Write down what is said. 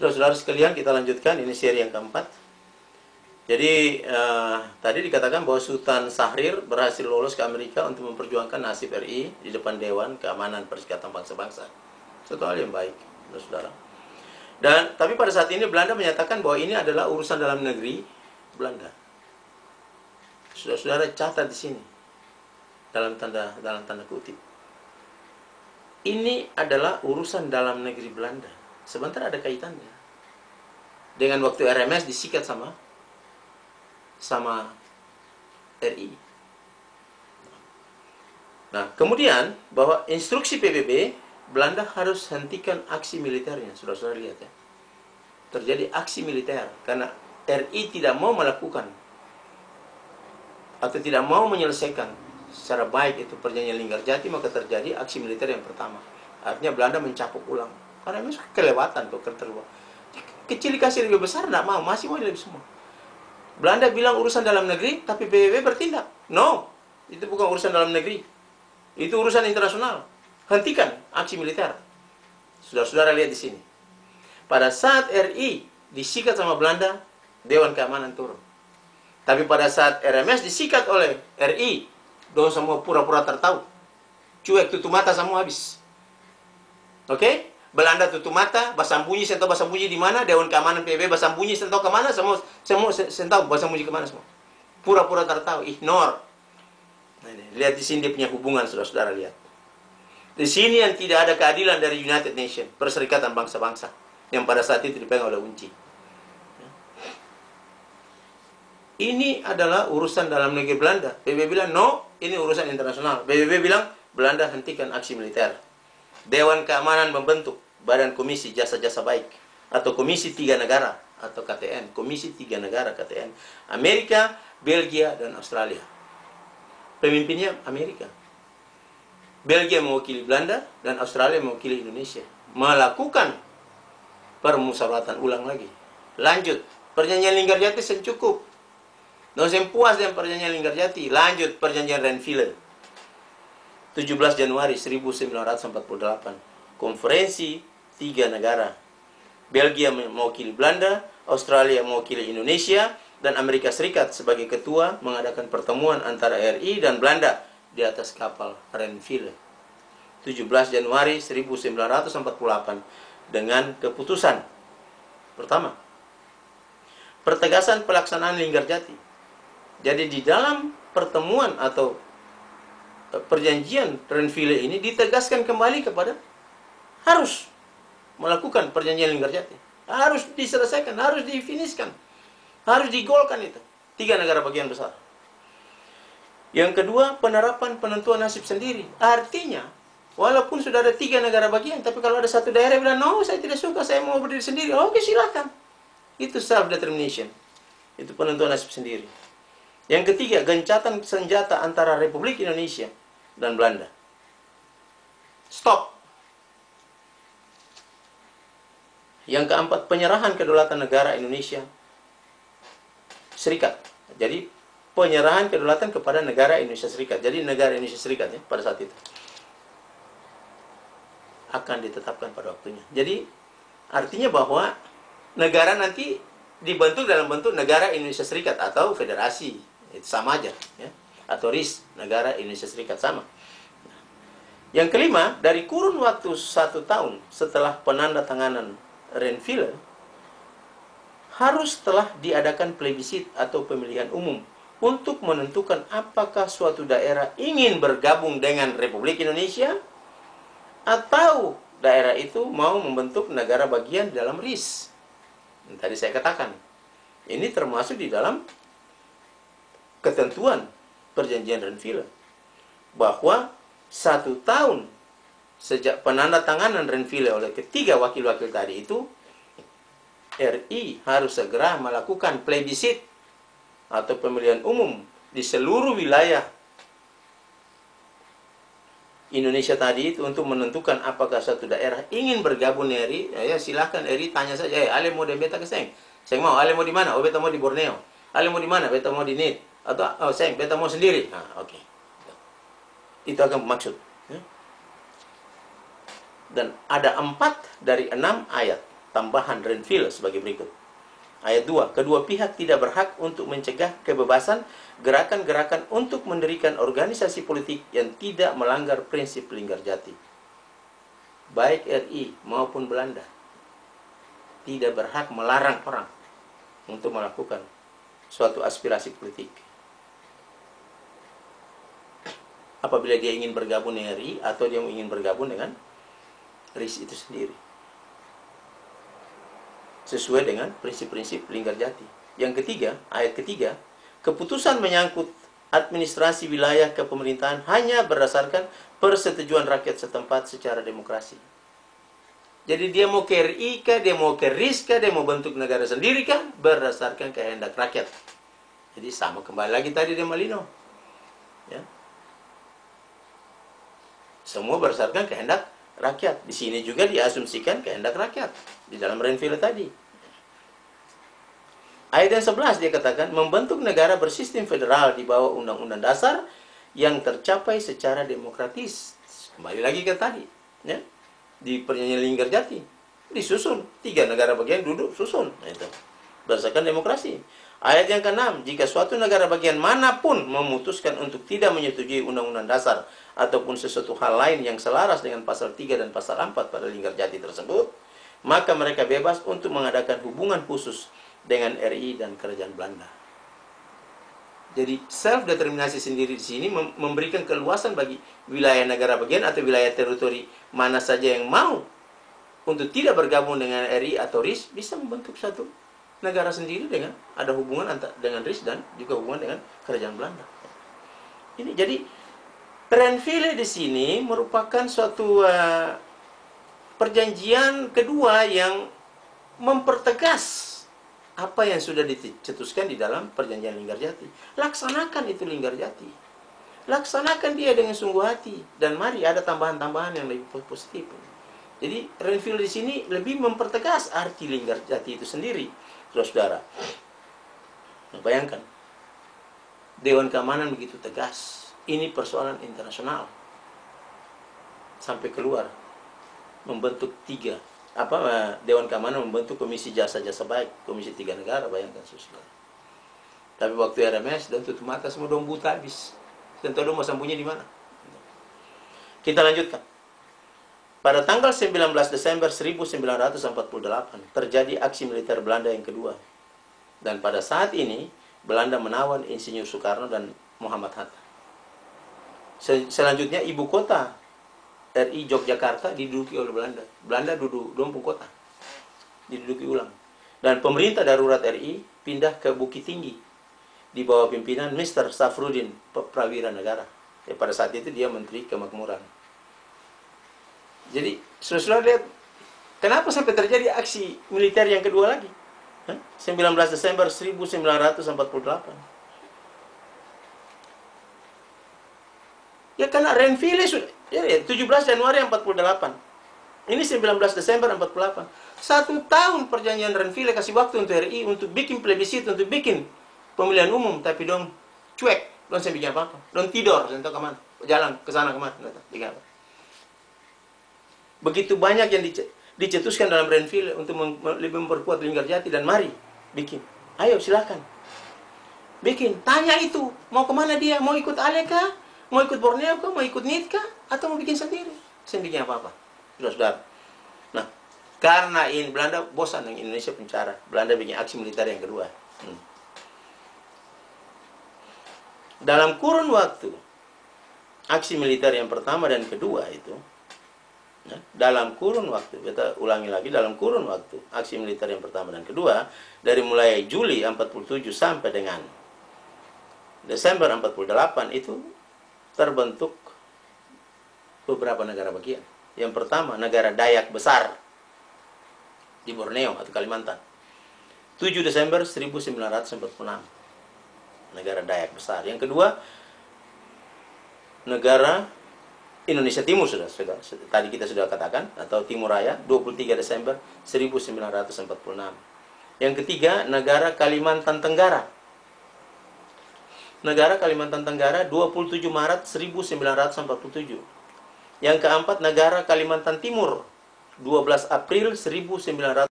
Saudara-saudara sekalian, kita lanjutkan, ini seri yang keempat. Jadi tadi dikatakan bahwa Sultan Syahrir berhasil lolos ke Amerika untuk memperjuangkan nasib RI di depan Dewan Keamanan Perserikatan Bangsa-Bangsa. Satu hal yang baik, saudara. Dan tapi pada saat ini Belanda menyatakan bahwa ini adalah urusan dalam negeri Belanda. Saudara-saudara catat di sini dalam tanda kutip. Ini adalah urusan dalam negeri Belanda. Sebentar ada kaitannya dengan waktu RMS disikat sama RI. Nah, kemudian bahwa instruksi PBB, Belanda harus hentikan aksi militernya. Saudara-saudara lihat ya. Terjadi aksi militer karena RI tidak mau melakukan atau tidak mau menyelesaikan secara baik itu perjanjian Linggarjati, maka terjadi aksi militer yang pertama. Artinya Belanda mencapuk ulang. Karena memang kelewatan tuh, kecil dikasih lebih besar, tidak mau, masih mau lebih semua. Belanda bilang urusan dalam negeri, tapi PBB bertindak. No, itu bukan urusan dalam negeri. Itu urusan internasional. Hentikan aksi militer. Saudara-saudara lihat di sini. Pada saat RI disikat sama Belanda, Dewan Keamanan turun. Tapi pada saat RMS disikat oleh RI, dong semua pura-pura tertahu. Cuek, tutup mata, semua habis. Oke? Belanda tutup mata, basambunyi, saya tahu basambunyi di mana, Dewan Keamanan PBB basambunyi, saya tahu kemana, semua saya tahu basambunyi kemana semua. Pura-pura tertahu, ignore. Nah, ini, lihat di sini dia punya hubungan, saudara-saudara lihat. Di sini yang tidak ada keadilan dari United Nations, Perserikatan Bangsa-Bangsa, yang pada saat itu dipegang oleh UNCI. Ini adalah urusan dalam negeri Belanda. PBB bilang, no, ini urusan internasional. PBB bilang, Belanda hentikan aksi militer. Dewan Keamanan membentuk Badan Komisi Jasa-Jasa Baik atau Komisi 3 Negara atau KTN, Komisi 3 Negara KTN, Amerika, Belgia, dan Australia. Pemimpinnya Amerika. Belgia mewakili Belanda dan Australia mewakili Indonesia. Melakukan permusyawaratan ulang lagi. Lanjut, perjanjian Linggarjati cukup. Nggak usah puas dengan perjanjian Linggarjati. Lanjut perjanjian Renville. 17 Januari 1948. Konferensi 3 negara. Belgia mewakili Belanda, Australia mewakili Indonesia, dan Amerika Serikat sebagai ketua mengadakan pertemuan antara RI dan Belanda di atas kapal Renville. 17 Januari 1948 dengan keputusan pertama, pertegasan pelaksanaan Linggarjati. Jadi di dalam pertemuan atau perjanjian Renville ini ditegaskan kembali kepada harus melakukan perjanjian Linggarjati. Harus diselesaikan, harus difiniskan, harus digolkan itu. 3 negara bagian besar. Yang kedua, penerapan penentuan nasib sendiri. Artinya, walaupun sudah ada 3 negara bagian, tapi kalau ada satu daerah yang bilang, no, saya tidak suka, saya mau berdiri sendiri. Oke, silakan. Itu self-determination. Itu penentuan nasib sendiri. Yang ketiga, gencatan senjata antara Republik Indonesia dan Belanda. Stop. Yang keempat, penyerahan kedaulatan negara Indonesia Serikat. Jadi, penyerahan kedaulatan kepada negara Indonesia Serikat. Jadi, negara Indonesia Serikat ya, pada saat itu akan ditetapkan pada waktunya. Jadi, artinya bahwa negara nanti dibentuk dalam bentuk negara Indonesia Serikat atau federasi. Itu sama aja ya. Atau RIS, negara Indonesia Serikat, sama. Yang kelima, dari kurun waktu 1 tahun setelah penandatanganan Renville, harus telah diadakan plebisit atau pemilihan umum untuk menentukan apakah suatu daerah ingin bergabung dengan Republik Indonesia atau daerah itu mau membentuk negara bagian dalam RIS. Yang tadi saya katakan, ini termasuk di dalam ketentuan perjanjian Renville, bahwa 1 tahun sejak penandatanganan Renville oleh ketiga wakil-wakil tadi itu, RI harus segera melakukan plebisit atau pemilihan umum di seluruh wilayah Indonesia tadi itu untuk menentukan apakah suatu daerah ingin bergabung dengan RI. Ya silahkan RI tanya saja, ale mau di beta ke Seng? Seng mau, ale mau di mana? Oh, beta mau di Borneo. Ale mau di mana? Beta mau di NIT. Atau oh, Seng, beta mau sendiri. Nah, oke. Itu akan maksud. Ya. Dan ada 4 dari 6 ayat tambahan Renville sebagai berikut. Ayat 2, kedua pihak tidak berhak untuk mencegah kebebasan gerakan-gerakan untuk mendirikan organisasi politik yang tidak melanggar prinsip Linggarjati. Baik RI maupun Belanda tidak berhak melarang orang untuk melakukan suatu aspirasi politik. Apabila dia ingin bergabung dengan RI atau dia ingin bergabung dengan RIS itu sendiri, sesuai dengan prinsip-prinsip Linggarjati. Yang ketiga, ayat ketiga, keputusan menyangkut administrasi wilayah kepemerintahan hanya berdasarkan persetujuan rakyat setempat secara demokrasi. Jadi dia mau ke RI kah, dia mau ke RIS kah, dia mau bentuk negara sendiri kah, berdasarkan kehendak rakyat. Jadi sama kembali lagi tadi di Malino. Ya. Semua berdasarkan kehendak rakyat. Di sini juga diasumsikan kehendak rakyat di dalam Renville tadi. Ayat yang 11 dia katakan membentuk negara bersistem federal di bawah undang-undang dasar yang tercapai secara demokratis. Kembali lagi ke tadi, ya. Di perjanjian Linggarjati disusun 3 negara bagian duduk susun, itu berdasarkan demokrasi. Ayat yang ke-6, jika suatu negara bagian manapun memutuskan untuk tidak menyetujui undang-undang dasar ataupun sesuatu hal lain yang selaras dengan pasal 3 dan pasal 4 pada Linggarjati tersebut, maka mereka bebas untuk mengadakan hubungan khusus dengan RI dan kerajaan Belanda. Jadi self-determinasi sendiri di sini memberikan keluasan bagi wilayah negara bagian atau wilayah teritori mana saja yang mau untuk tidak bergabung dengan RI atau RIS bisa membentuk satu negara sendiri dengan ada hubungan dengan RIS dan juga hubungan dengan kerajaan Belanda. Ini jadi Renville di sini merupakan suatu perjanjian kedua yang mempertegas apa yang sudah dicetuskan di dalam perjanjian Linggarjati. Laksanakan itu Linggarjati. Laksanakan dia dengan sungguh hati. Dan mari ada tambahan-tambahan yang lebih positif. Jadi Renville di sini lebih mempertegas arti Linggarjati itu sendiri, saudara. Nah, bayangkan, Dewan Keamanan begitu tegas. Ini persoalan internasional. Sampai keluar membentuk 3. Dewan Keamanan membentuk komisi jasa-jasa baik, komisi 3 negara, bayangkan saudara. Tapi waktu RMS dan tutup mata semua dong buta habis. Dan tahu dong mau sembunyi di mana. Kita lanjutkan. Pada tanggal 19 Desember 1948 terjadi aksi militer Belanda yang kedua. Dan pada saat ini Belanda menawan Insinyur Soekarno dan Muhammad Hatta. Selanjutnya ibu kota RI Yogyakarta diduduki oleh Belanda. Belanda duduk Lumpung Kota. Diduduki ulang. Dan pemerintah darurat RI pindah ke Bukit Tinggi di bawah pimpinan Mr. Safruddin Prawira Negara. Ya, pada saat itu dia Menteri Kemakmuran. Jadi, saudara lihat kenapa sampai terjadi aksi militer yang kedua lagi? 19 Desember 1948. Ya karena Renville sudah 17 Januari 48. Ini 19 Desember 48. 1 tahun perjanjian Renville kasih waktu untuk RI untuk bikin plebisit, untuk bikin pemilihan umum, tapi dong cuek, dong saya bikin apa-apa. Dong tidur, saya tahu kemana, jalan ke sana kemana, bikin apa. Begitu banyak yang dicetuskan dalam Renville untuk lebih memperkuat Linggarjati, dan mari bikin. Ayo silakan. Bikin, tanya itu, mau kemana dia, mau ikut Ale kah? Mau ikut Borneo kah? Mau ikut NIT kah? Atau mau bikin sendiri? Saya bikin apa-apa. Saudara. Nah, karena ini Belanda bosan dengan Indonesia pencara. Belanda bikin aksi militer yang kedua. Dalam kurun waktu aksi militer yang pertama dan kedua itu, dalam kurun waktu, kita ulangi lagi, dalam kurun waktu aksi militer yang pertama dan kedua, dari mulai Juli 47 sampai dengan Desember 48 itu terbentuk beberapa negara bagian. Yang pertama, negara Dayak besar di Borneo atau Kalimantan. 7 Desember 1946. Negara Dayak besar. Yang kedua, negara Indonesia Timur sudah tadi kita sudah katakan, atau Timur Raya, 23 Desember 1946. Yang ketiga, negara Kalimantan Tenggara. Negara Kalimantan Tenggara 27 Maret 1947. Yang keempat, negara Kalimantan Timur 12 April 1900